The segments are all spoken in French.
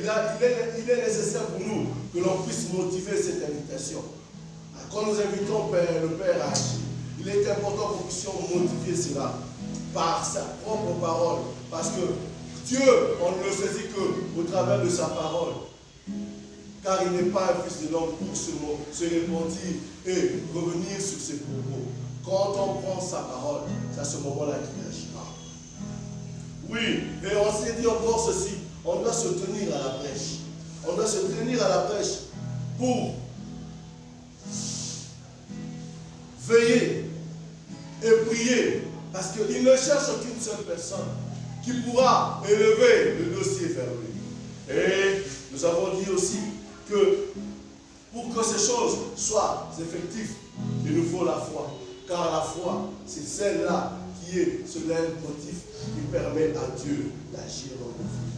il est nécessaire pour nous que l'on puisse motiver cette invitation. Quand nous invitons le Père à agir, il est important que nous puissions motiver cela par sa propre parole. Parce que Dieu, on ne le saisit qu'au travers de sa parole. Car il n'est pas un fils de l'homme pour se repentir et revenir sur ses propos. Quand on prend sa parole, c'est à ce moment-là qu'il agira. Oui, et on s'est dit encore ceci, on doit se tenir à la brèche. On doit se tenir à la brèche pour veiller et prier. Parce qu'il ne cherche qu'une seule personne qui pourra élever le dossier vers lui. Et nous avons dit aussi que pour que ces choses soient effectives, il nous faut la foi. Car la foi, c'est celle-là qui est ce motif qui permet à Dieu d'agir dans nos vies.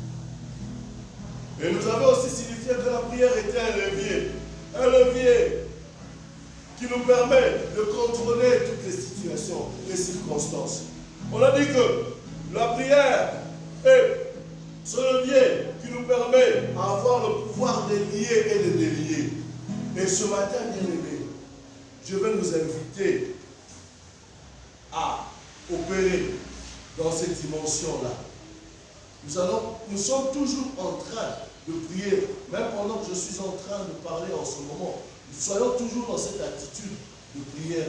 Et nous avons aussi signifié que la prière était un levier qui nous permet de contrôler toutes les situations, les circonstances. On a dit que la prière est ce levier qui nous permet d'avoir le pouvoir de lier et de délier. Et ce matin, bien-aimés, je vais nous inviter à opérer dans cette dimension-là. Nous sommes toujours en train de prier, même pendant que je suis en train de parler en ce moment. Nous soyons toujours dans cette attitude de prière.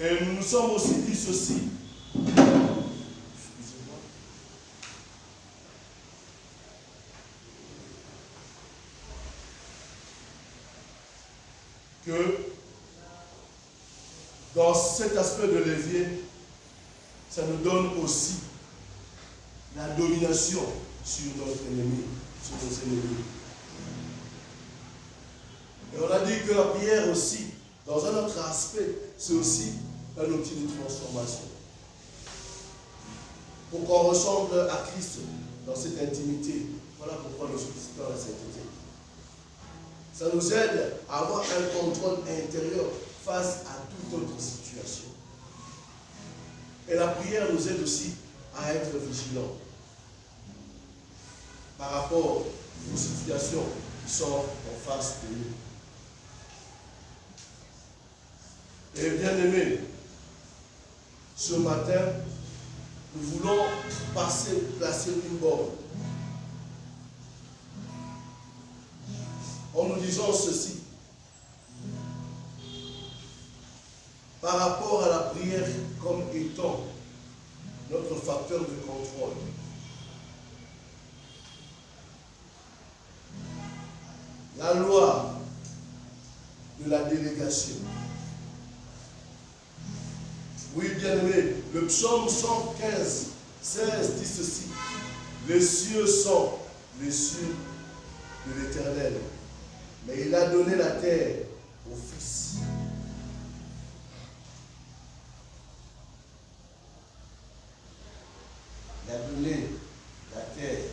Et nous nous sommes aussi dit ceci. Excusez-moi. Que dans cet aspect de levier, ça nous donne aussi la domination sur notre ennemi, sur nos ennemis. Et on a dit que la prière aussi, dans un autre aspect, c'est aussi un outil de transformation. Pour qu'on ressemble à Christ dans cette intimité. Voilà pourquoi nous sollicitons la sainteté. Ça nous aide à avoir un contrôle intérieur face à toute autre situation. Et la prière nous aide aussi à être vigilants par rapport aux situations qui sont en face de nous. Et bien aimés, ce matin, nous voulons placer une borne en nous disant ceci. Par rapport à la prière comme étant notre facteur de contrôle. La loi de la délégation. Oui, bien-aimé, le psaume 115, 16 dit ceci. Les cieux sont les cieux de l'Éternel, mais il a donné la terre au Fils. Il a donné la terre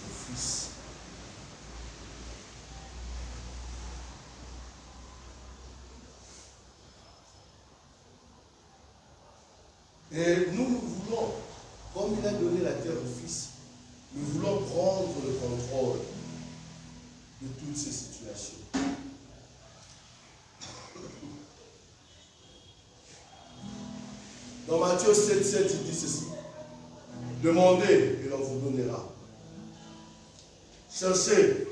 au Fils. Et nous voulons, comme il a donné la terre au Fils, nous voulons prendre le contrôle de toutes ces situations. Dans Matthieu 7, 7, il dit ceci. Demandez et l'on vous donnera. Cherchez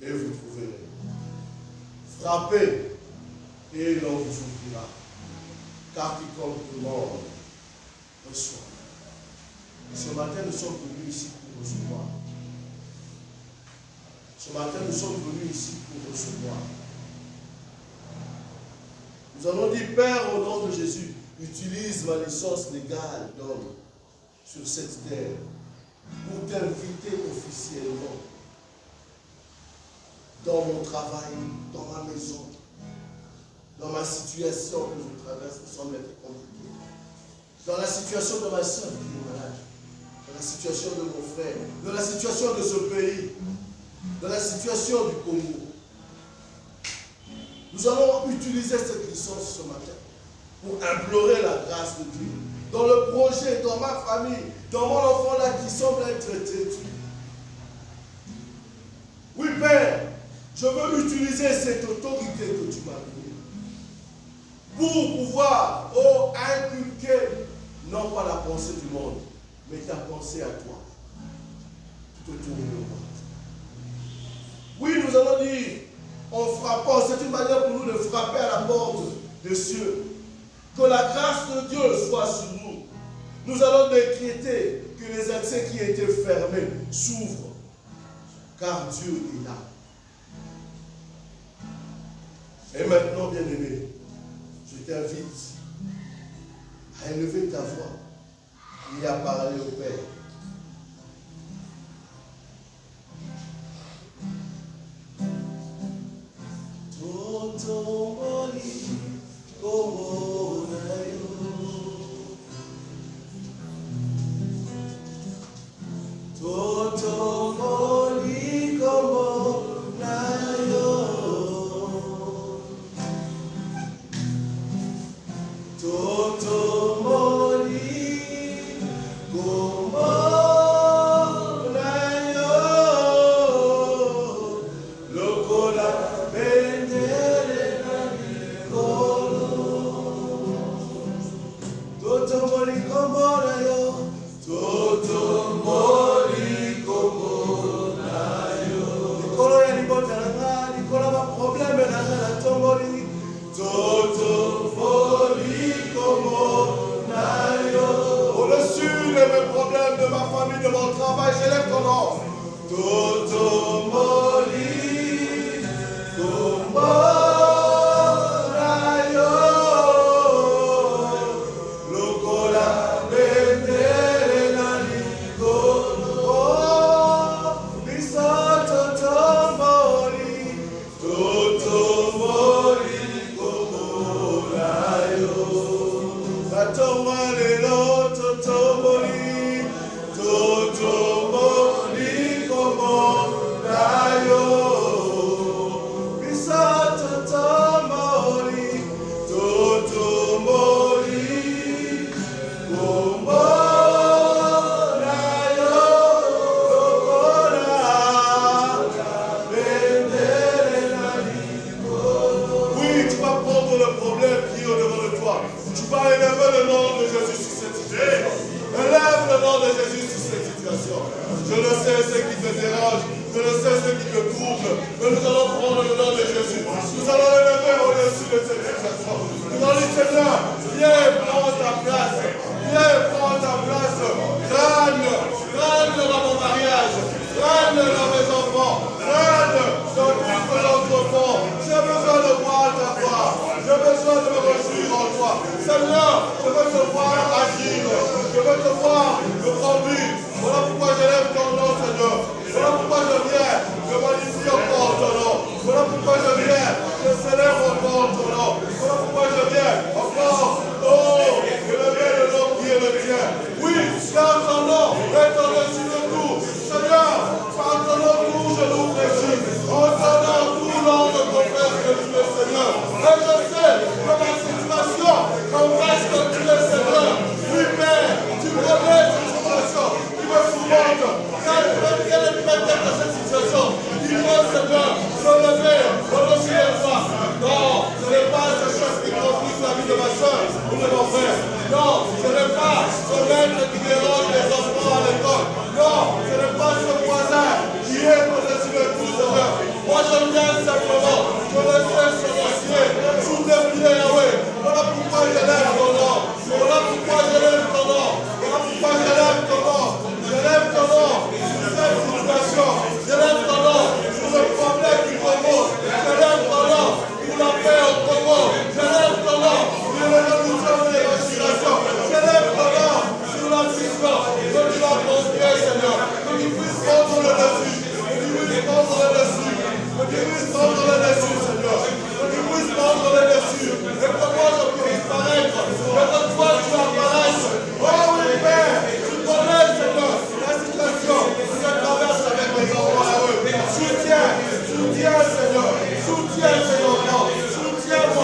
et vous trouverez. Frappez et l'on vous ouvrira. Car quiconque demande reçoit. Ce matin, nous sommes venus ici pour recevoir. Ce matin, nous sommes venus ici pour recevoir. Nous avons dit, Père, au nom de Jésus, utilise ma licence légale d'homme sur cette terre pour t'inviter officiellement dans mon travail, dans ma maison, dans ma situation que je traverse, qui semble être compliquée, dans la situation de ma soeur qui est malade, dans la situation de mon frère, dans la situation de ce pays, dans la situation du Congo. Nous allons utiliser cette licence ce matin pour implorer la grâce de Dieu, dans le projet, dans ma famille, dans mon enfant là qui semble être têtu. Oui, Père, je veux utiliser cette autorité que tu m'as donnée pour pouvoir, inculquer, non pas la pensée du monde, mais ta pensée à toi. Tout autour de moi. Oui, nous allons dire, en frappant, c'est une manière pour nous de frapper à la porte des cieux. Que la grâce de Dieu soit sur nous. Nous allons décréter que les accès qui étaient fermés s'ouvrent. Car Dieu est là. Et maintenant, bien-aimé, je t'invite à élever ta voix et à parler au Père.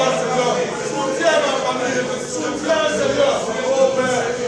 Soutiens ma famille, soutiens Seigneur, oh Père.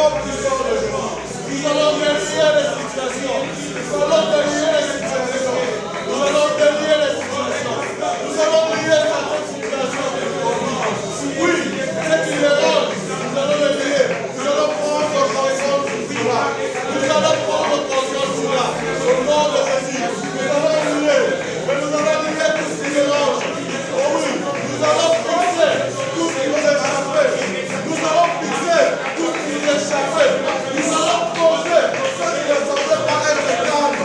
Oh, puissant de Jésus. Nous allons délier les situations. Nous allons délier les situations. Nous allons délier les situations. Nous allons lier certaines situations. Oui, c'est qui dérange. Nous allons le lier. Nous allons prendre contrôle sur cela. Nous allons prendre contrôle sur cela. Au nom de Jésus. Nous allons lier. Mais nous allons lier tout ce qui dérange. Oh oui, nous allons fixer tout ce qui nous échappe. Nous allons fixer tout ce qui nous échappe. Nous allons poser ce qui ne semblait pas être calme.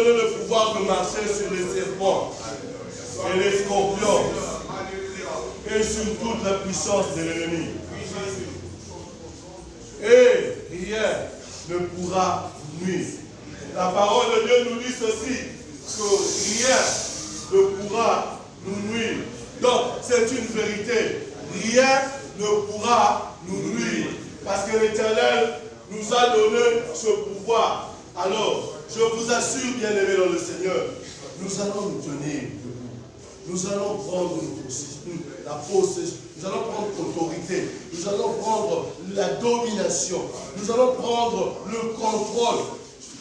donné le pouvoir de marcher sur les serpents et les scorpions et sur toute la puissance de l'ennemi. Et rien ne pourra nuire. La parole de Dieu nous dit ceci, que rien ne pourra nous nuire. Donc, c'est une vérité. Rien ne pourra nous nuire. Parce que l'Éternel nous a donné ce pouvoir. Alors, je vous assure, bien-aimés dans le Seigneur, nous allons nous tenir debout. Nous allons prendre la position, nous allons prendre l'autorité, nous allons prendre la domination, nous allons prendre le contrôle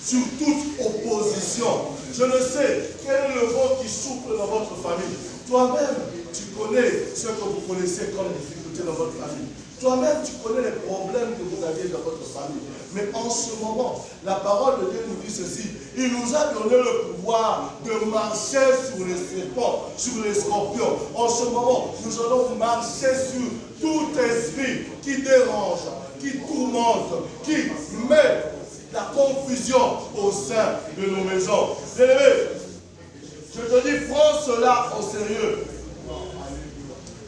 sur toute opposition. Je ne sais quel est le vent qui souffle dans votre famille. Toi-même, tu connais ce que vous connaissez comme difficulté dans votre famille. Toi-même, tu connais les problèmes que vous aviez dans votre famille. Mais en ce moment, la parole de Dieu nous dit ceci. Il nous a donné le pouvoir de marcher sur les serpents, sur les scorpions. En ce moment, nous allons marcher sur tout esprit qui dérange, qui tourmente, qui met la confusion au sein de nos maisons. Bien-aimé, je te dis, prends cela au sérieux.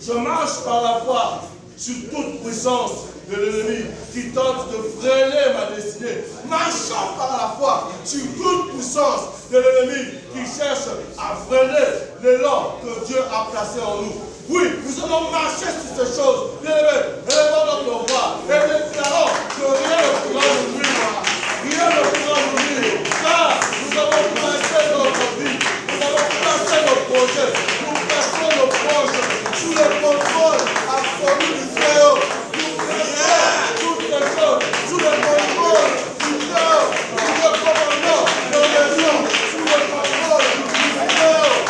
Je marche par la foi sur toute puissance de l'ennemi qui tente de freiner ma destinée. Marchons par la foi sur toute puissance de l'ennemi qui cherche à freiner l'élan que Dieu a placé en nous. Oui, nous allons marcher sur ces choses. Bien-aimés, élevons notre voix et déclarons que rien ne pourra nous nuire. Rien ne pourra nous nuire. Car nous avons placé notre vie, nous avons placé nos projets, nous plaçons nos proches sous le contrôle absolu du Très-Haut. Nous plaçons toutes les choses sous le contrôle du Très-Haut. Nous recommandons nos maisons sous le contrôle du Très-Haut.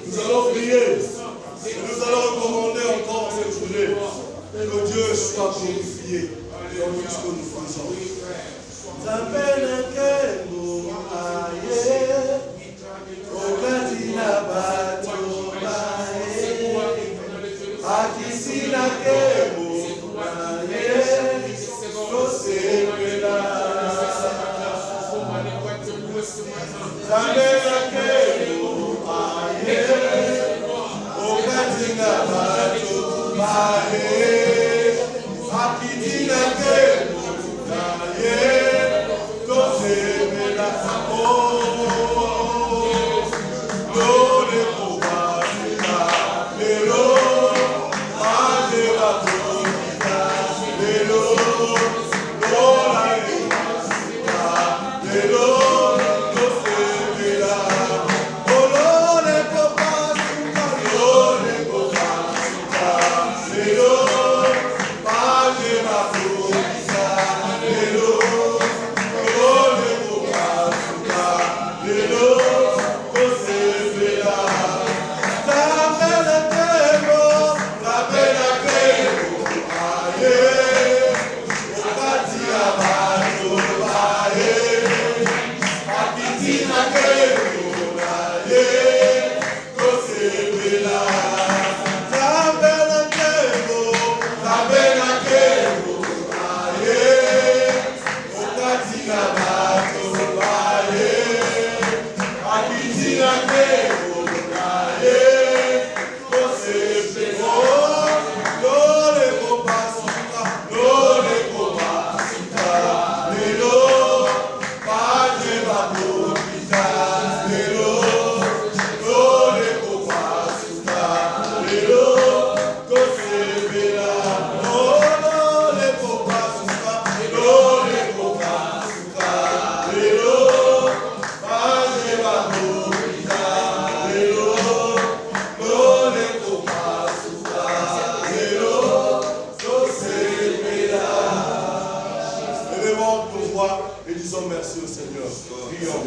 Nous allons prier. Et nous allons recommander encore cette journée que Dieu soit glorifié dans tout ce que nous faisons. Et disons merci au Seigneur. Prions.